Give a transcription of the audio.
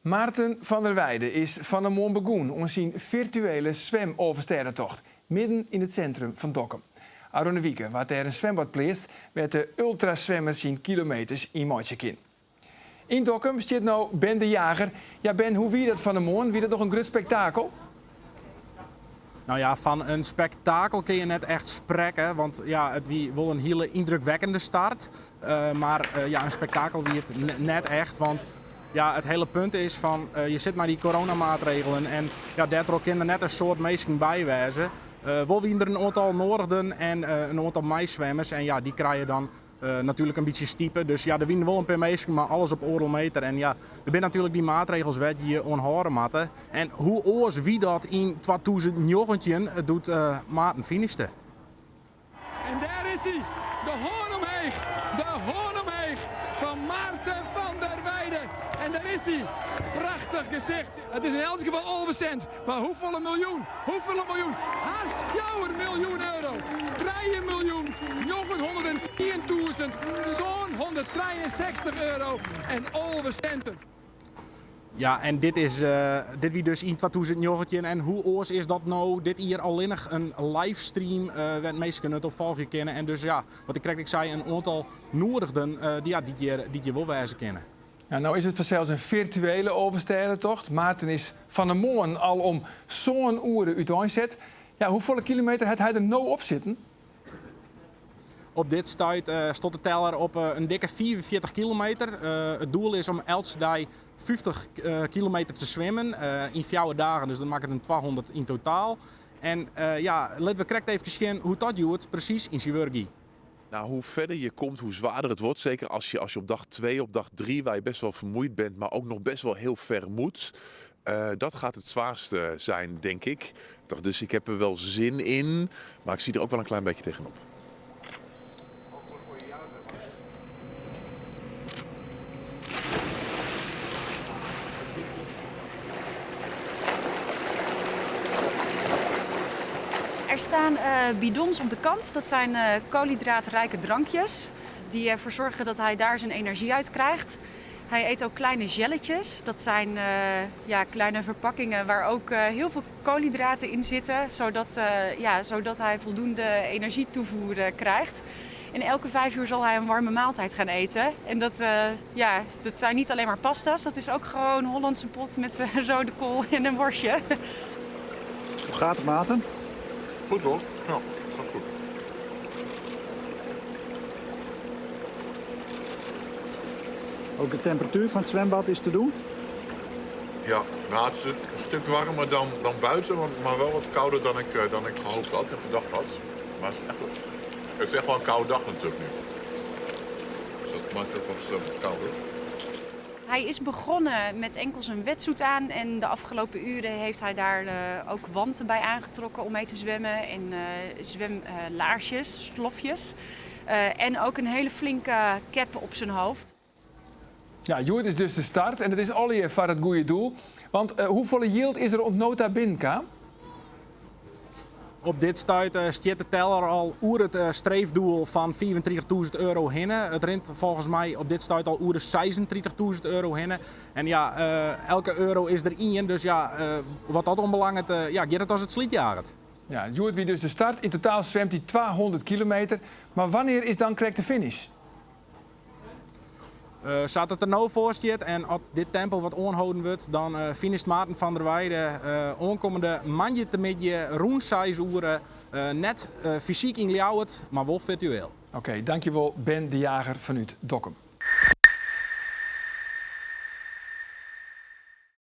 Maarten van der Weijden is van de Montbegoen om zijn virtuele zwemoverstedentocht midden in het centrum van Dokkum. Arone Wieke, waar er een zwembad pleest, werd de ultrazwemmers zien kilometers in Moitjekin. In Dokkum zit nou Ben de Jager. Ja Ben, hoe wie dat van de Moon? Wie dat nog een groot spektakel? Nou ja, van een spektakel kun je net echt spreken, want ja, het wie wel een hele indrukwekkende start. Maar een spektakel wie het net echt, want ja, het hele punt is van je zit maar die coronamaatregelen en ja, daardoor kunnen net een soort mensen bijwijzen. Wel wie er een aantal Noorden en een aantal meizwemmers en ja, die krijgen dan natuurlijk een beetje stiepen. Dus ja, er winnen wel een paar mensen, maar alles op oorlogmeter. En ja, er zijn natuurlijk die maatregels die je onhouden moeten. En hoe oors wie dat in 2019 doet Maarten finishte. En daar is hij, de hoorn omheeg van Maarten van der Weijden. En daar is hij, prachtig gezicht. Het is in elk geval onbecent, maar hoeveel miljoen? Haast 4 miljoen euro. 3.904.000, zo'n 163 euro en onbecenten. Ja, en dit wie dus in 2019. En hoe oors is dat nou? Dit hier alleen nog een livestream waar mensen het op volgen kennen. En dus ja, wat ik zei, een aantal Noordigden die je wel wijzen kennen. Ja, nou is het vanzelfs een virtuele overstedentocht. Maarten is van de Moon al om zo'n uren uiteenzet. Ja, hoeveel kilometer had hij er nou op zitten? Op dit stuit stond de teller op een dikke 44 kilometer. Het doel is om elke dag 50 kilometer te zwemmen in 4 dagen. Dus dan maakt het een 200 in totaal. En laten we correct even zien hoe dat doet precies in Sivurgi. Nou, hoe verder je komt, hoe zwaarder het wordt. Zeker als je op dag 2, op dag 3, waar je best wel vermoeid bent, maar ook nog best wel heel ver moet. Dat gaat het zwaarste zijn, denk ik. Dus ik heb er wel zin in, maar ik zie er ook wel een klein beetje tegenop. Er staan bidons op de kant. Dat zijn koolhydraatrijke drankjes. Die ervoor zorgen dat hij daar zijn energie uit krijgt. Hij eet ook kleine gelletjes. Dat zijn kleine verpakkingen waar ook heel veel koolhydraten in zitten. Zodat hij voldoende energietoevoer krijgt. En elke 5 uur zal hij een warme maaltijd gaan eten. En dat zijn niet alleen maar pasta's. Dat is ook gewoon Hollandse pot met rode kool en een worstje. Hoe gaat het, Maarten? Goed hoor, ja, gaat goed. Ook de temperatuur van het zwembad is te doen? Ja, nou, het is een stuk warmer dan buiten, maar wel wat kouder dan ik gehoopt had en gedacht had. Maar het is echt wel een koude dag natuurlijk nu. Dus dat maakt het wat kouder. Hij is begonnen met enkel zijn wetsuit aan en de afgelopen uren heeft hij daar ook wanten bij aangetrokken om mee te zwemmen. En zwemlaarsjes, slofjes. En ook een hele flinke cap op zijn hoofd. Ja, Joert is dus de start en het is alweer voor het goede doel. Want hoeveel yield is er op nota binnen? Op dit stuit stiet de teller al oer het streefdoel van 24.000 euro hinnen. Het rent volgens mij op dit stuit al oer de 36.000 euro hinnen. En ja, elke euro is er in. Dus ja, wat dat onbelangrijk gaat het als het slietjaagt. Ja, Joert wie dus de start. In totaal zwemt hij 200 kilometer. Maar wanneer is dan correct de finish? Zat het er nou voor stiet en als dit tempo wat onhouden wordt, dan finisht Maarten van der Weijden aankomende maandje te midden rond 6 uur net fysiek in Ljouwert, maar wel virtueel. Oké, dankjewel Ben de Jager vanuit Dokkum.